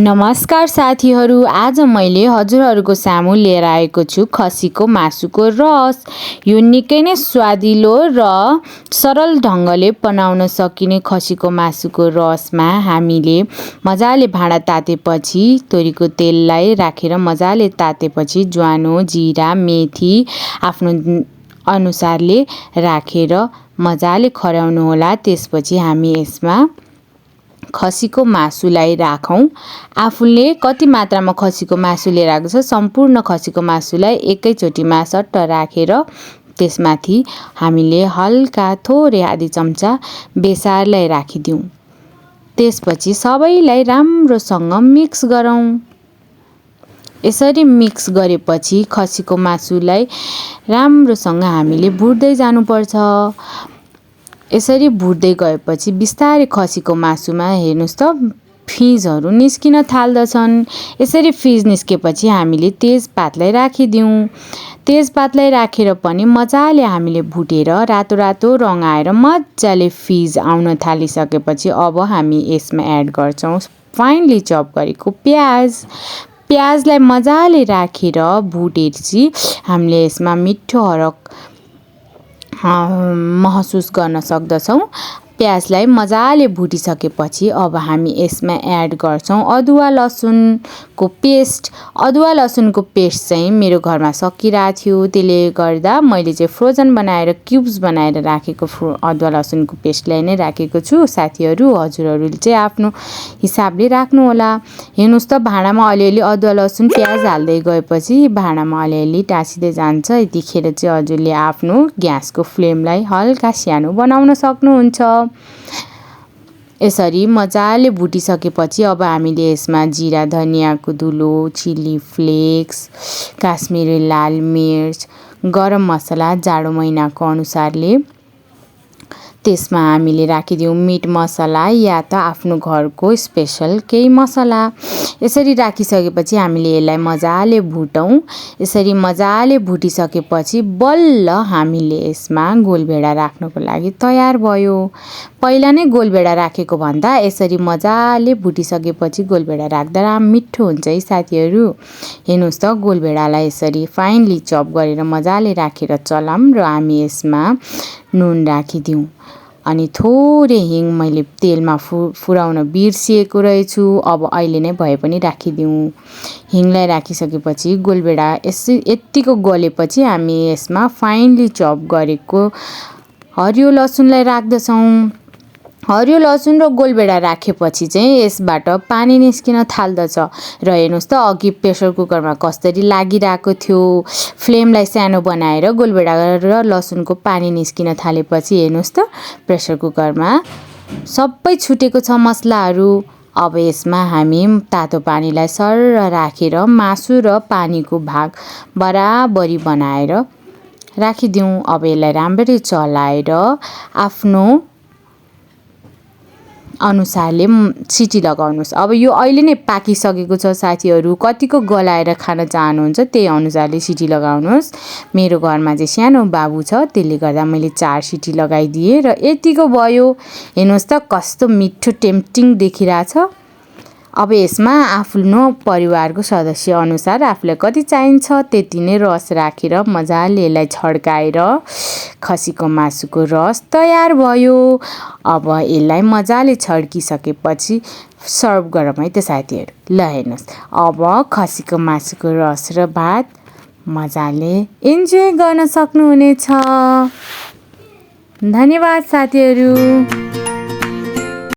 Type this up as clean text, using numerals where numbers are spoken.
नमस्कार साथीहरू, आज मैले हजुरहरूको सामु लिएर आएको छु खसीको मासुको रस। यो निकै नै स्वादिलो र सरल ढङ्गले बनाउन सकिने खसीको मासुको रसमा हामीले मजाले भाँडा तातेपछि तोरीको तेललाई राखेर मजाले तातेपछि ज्वानो, जिरा, मेथी आफ्नो अनुसारले राखेर मजाले खर्याउनु होला। त्यसपछि हामी यसमा खसीको मासुलाई राखौँ। आफूले कति मात्रामा खसीको मासु लिएर आएको छ सम्पूर्ण खसीको मासुलाई एकैचोटिमा सट्ट राखेर त्यसमाथि हामीले हल्का थोरै आधी चम्चा बेसारलाई राखिदिउँ। त्यसपछि सबैलाई राम्रोसँग मिक्स गरौँ। यसरी मिक्स गरेपछि खसीको मासुलाई राम्रोसँग हामीले भुट्दै जानुपर्छ। यसरी भुट्दै गएपछि बिस्तारै खसीको मासुमा हेर्नुस् त फिँजहरू निस्किन थाल्दछन्। यसरी फिँज निस्केपछि हामीले तेजपातलाई राखिदिउँ। तेजपातलाई राखेर पनि मजाले हामीले भुटेर रातो रातो रङ आएर मजाले फिँज आउन थालिसकेपछि अब हामी यसमा एड गर्छौँ फाइनली चप गरेको प्याज। प्याजलाई मजाले राखेर भुटेपछि हामीले यसमा मिठो हरक महसुस गर्न सक्दछौँ। प्याजलाई मजाले भुटिसकेपछि अब हामी यसमा एड गर्छौँ अदुवा लसुनको पेस्ट। अदुवा लसुनको पेस्ट चाहिँ मेरो घरमा सकिरहेको थियो, त्यसले गर्दा मैले चाहिँ फ्रोजन बनाएर क्युब्स बनाएर राखेको अदुवा लसुनको पेस्टलाई नै राखेको छु। साथीहरू, हजुरहरूले चाहिँ आफ्नो हिसाबले राख्नु होला। हेर्नुस् त भाँडामा अलिअलि अदुवा लसुन प्याज हाल्दै गएपछि भाँडामा अलिअलि टाँसिँदै जान्छ। यतिखेर चाहिँ हजुरले आफ्नो ग्यासको फ्लेमलाई हल्का सानो बनाउन सक्नुहुन्छ। यसरी मजाले भुटिसकेपछि अब हामीले यसमा जिरा धनियाँको धुलो, चिली फ्लेक्स, काश्मिरी लाल मिर्च, गरम मसला जाडो महिनाको अनुसारले त्यसमा हामीले राखिदिउँ मिट मसला या त आफ्नो घरको स्पेशल केही मसला। यसरी राखिसकेपछि हामीले यसलाई मजाले भुटौँ। यसरी मजाले भुटिसकेपछि बल्ल हामीले यसमा गोलभेडा राख्नको लागि तयार भयो। पहिला नै गोलभेडा राखेको भन्दा यसरी मजाले भुटिसकेपछि गोलभेडा राख्दा मिठो हुन्छ है साथीहरू। हेर्नुहोस् त गोलभेडालाई यसरी फाइनली चप गरेर मजाले राखेर चलाम र हामी यसमा नुन राखिदिउँ। अनि थोरै हिङ मैले तेलमा फुराउन बिर्सिएको रहेछु, अब अहिले नै भए पनि राखिदिउँ। हिङलाई राखिसकेपछि गोलभेडा यत्तिको गलेपछि हामी यसमा फाइनली चप गरेको हरियो लसुनलाई राख्दछौँ। हरियो लसुन र गोलभेडा राखेपछि चाहिँ यसबाट पानी निस्किन थाल्दछ र हेर्नुहोस् त अघि प्रेसर कुकरमा कसरी लागिरहेको थियो। फ्लेमलाई सानो बनाएर गोलभेडा र लसुनको पानी निस्किन थालेपछि हेर्नुहोस् त प्रेसर कुकरमा सबै छुटेको छ मसलाहरू। अब यसमा हामी तातो पानीलाई सर्र राखेर मासु र पानीको भाग बराबरी बनाएर राखिदिउँ। अब यसलाई राम्ररी चलाएर आफ्नो अनुसारले सिटी लगाउनुहोस्। अब यो अहिले नै पाकिसकेको छ साथीहरू, कतिको गलाएर खान चाहनुहुन्छ त्यही अनुसारले सिटी लगाउनुहोस्। मेरो घरमा चाहिँ सानो बाबु छ, त्यसले गर्दा मैले 4 सिटी लगाइदिएँ र यतिको भयो। हेर्नुहोस् त कस्तो मिठो टेम्पटिङ देखिरहेछ। अब यसमा आफ्नो परिवारको सदस्य अनुसार आफूलाई कति चाहिन्छ त्यति नै रस राखेर मजाले यसलाई छड्काएर खसीको मासुको रस तयार भयो। अब यसलाई मजाले छड्किसकेपछि सर्भ गरौँ है त साथीहरू। ल हेर्नुहोस्, अब खसीको मासुको रस र भात मजाले इन्जोय गर्न सक्नुहुनेछ। धन्यवाद साथीहरू।